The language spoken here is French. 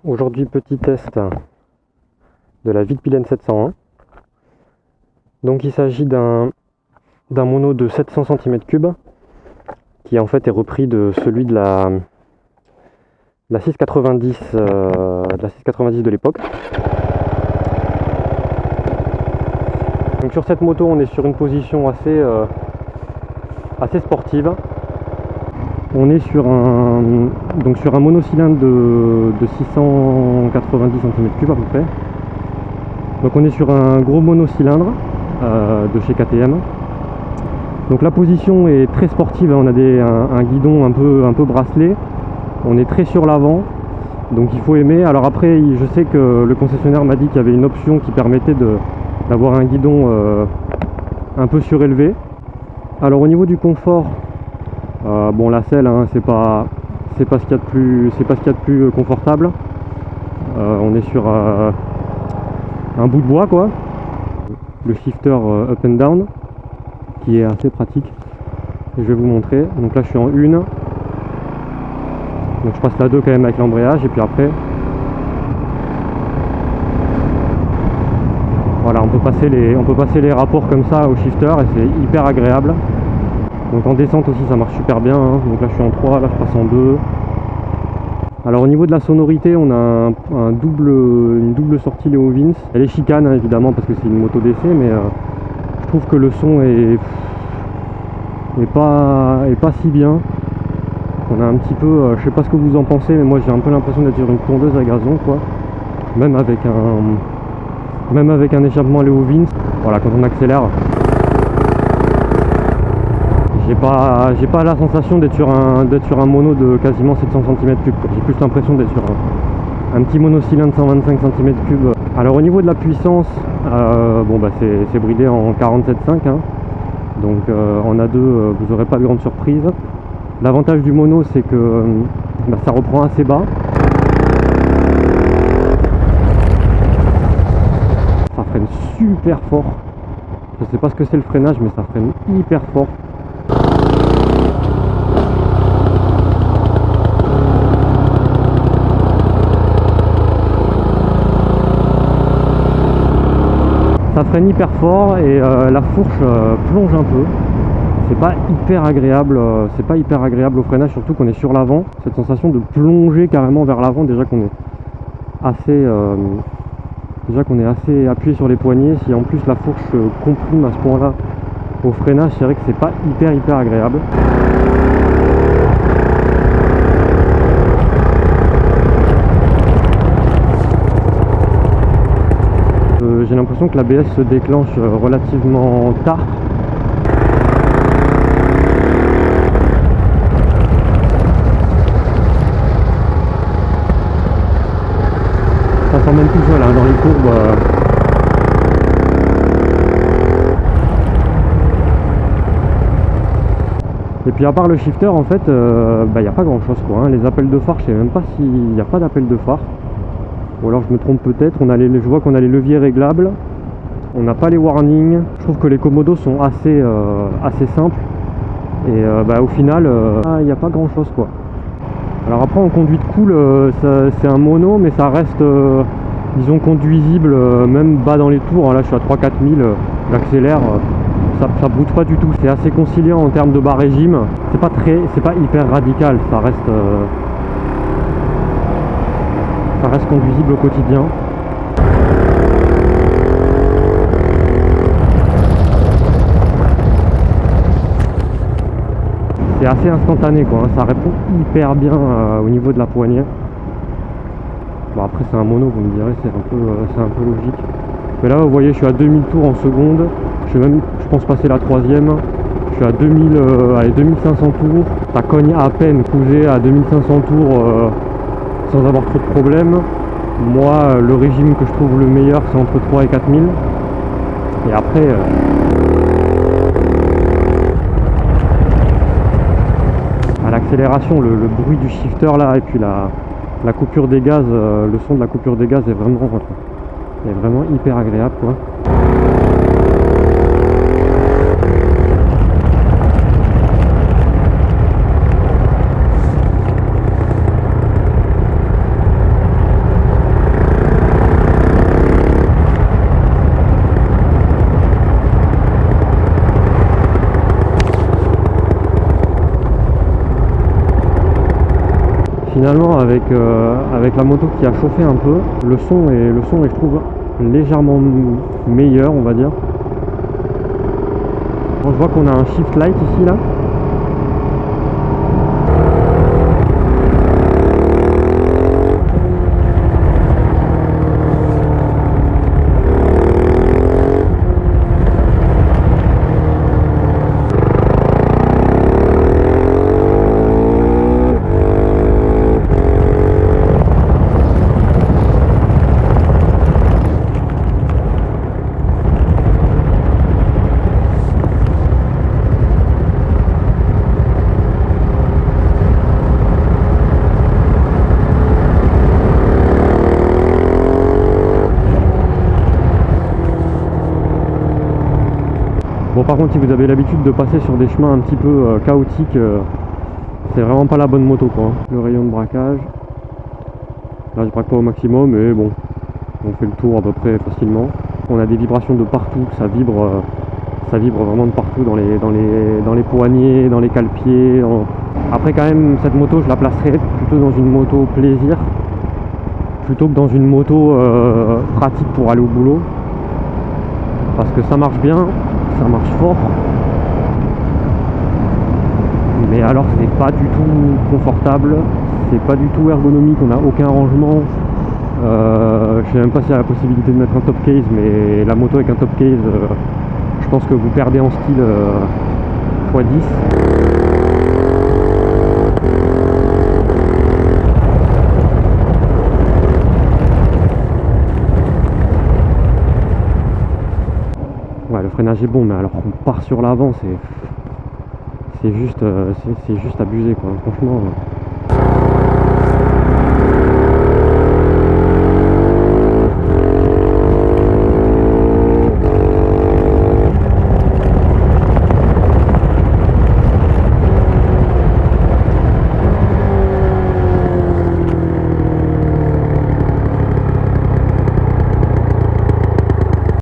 Aujourd'hui, petit test de la Vitpilen 701. Donc il s'agit d'un mono de 700 cm3 qui en fait est repris de celui de la 690 de l'époque. Donc sur cette moto, on est sur une position assez sportive. On est sur un monocylindre de 690 cm3 à peu près. Donc on est sur un gros monocylindre de chez KTM. Donc la position est très sportive, on a un guidon un peu bracelet. On est très sur l'avant, donc il faut aimer. Alors après, je sais que le concessionnaire m'a dit qu'il y avait une option qui permettait d'avoir un guidon un peu surélevé. Alors au niveau du confort, bon, la selle, hein, c'est pas ce qu'il y a de plus confortable. On est sur un bout de bois, quoi. Le shifter up and down qui est assez pratique. Et je vais vous montrer. Donc là, je suis en 1. Donc je passe la 2 quand même avec l'embrayage, et puis après, voilà, on peut passer les rapports comme ça au shifter et c'est hyper agréable. Donc en descente aussi ça marche super bien, hein. Donc là je suis en 3, là je passe en 2. Alors au niveau de la sonorité, on a une double sortie Leo Vince. Elle est chicane, hein, évidemment, parce que c'est une moto d'essai, mais je trouve que le son est pas si bien. On a un petit peu, je sais pas ce que vous en pensez, mais moi j'ai un peu l'impression d'être sur une tondeuse à gazon, quoi. Même avec un échappement Leo Vince. Voilà, quand on accélère, j'ai pas la sensation d'être sur un mono de quasiment 700 cm3. J'ai plus l'impression d'être sur un petit monocylindre 125 cm3. Alors au niveau de la puissance, bon bah c'est bridé en 47.5, hein. Donc en A2 vous aurez pas de grande surprise. L'avantage du mono, c'est que ça reprend assez bas. Ça freine super fort. Je sais pas ce que c'est le freinage, mais ça freine hyper fort. Ça freine hyper fort et la fourche plonge un peu. C'est pas hyper agréable au freinage, surtout qu'on est sur l'avant. Cette sensation de plonger carrément vers l'avant, déjà qu'on est assez appuyé sur les poignets. Si en plus la fourche comprime à ce point-là au freinage, c'est vrai que c'est pas hyper agréable. J'ai l'impression que l'ABS se déclenche relativement tard. Ça s'emmène tout seul, hein, dans les courbes. Et puis à part le shifter, en fait, il n'y a pas grand chose, quoi, hein. Les appels de phare, je sais même pas s'il n'y a pas d'appel de phare. Ou alors je me trompe peut-être. Je vois qu'on a les leviers réglables. On n'a pas les warnings. Je trouve que les commodos sont assez simples. Et au final, il n'y a pas grand chose, quoi. Alors après, en conduite cool, c'est un mono, mais ça reste, disons, conduisible, même bas dans les tours. Là, je suis à 3-4 000, j'accélère, ça bouge pas du tout. C'est assez conciliant en termes de bas régime. C'est pas hyper radical, ça reste conduisible au quotidien. C'est assez instantané, quoi, hein. Ça répond hyper bien au niveau de la poignée. Bon, après c'est un mono, vous me direz, c'est un peu logique. Mais là vous voyez, je suis à 2000 tours en seconde. Je pense passer la 3e. Je suis à 2500 tours. Ça cogne à peine, couler à 2500 tours sans avoir trop de problèmes. Moi, le régime que je trouve le meilleur, c'est entre 3 et 4000. Et après, à l'accélération, le bruit du shifter là, et puis la coupure des gaz, le son de la coupure des gaz est vraiment hyper agréable, quoi. finalement avec la moto qui a chauffé un peu, le son est je trouve légèrement meilleur, on va dire. Bon, je vois qu'on a un shift light ici là. Bon, par contre, si vous avez l'habitude de passer sur des chemins un petit peu chaotiques, c'est vraiment pas la bonne moto quoi. Le rayon de braquage, là je braque pas au maximum, mais bon, on fait le tour à peu près facilement. On a des vibrations de partout, ça vibre vraiment de partout, dans les poignets, dans les cale-pieds. Après quand même, cette moto je la placerai plutôt dans une moto plaisir, plutôt que dans une moto pratique pour aller au boulot. Parce que ça marche bien, ça marche fort, mais alors c'est pas du tout confortable, c'est pas du tout ergonomique, on n'a aucun rangement. Je sais même pas s'il y a la possibilité de mettre un top case, mais la moto avec un top case, je pense que vous perdez en style x10. Ouais, le freinage est bon, mais alors qu'on part sur l'avant, c'est juste abusé quoi. Franchement.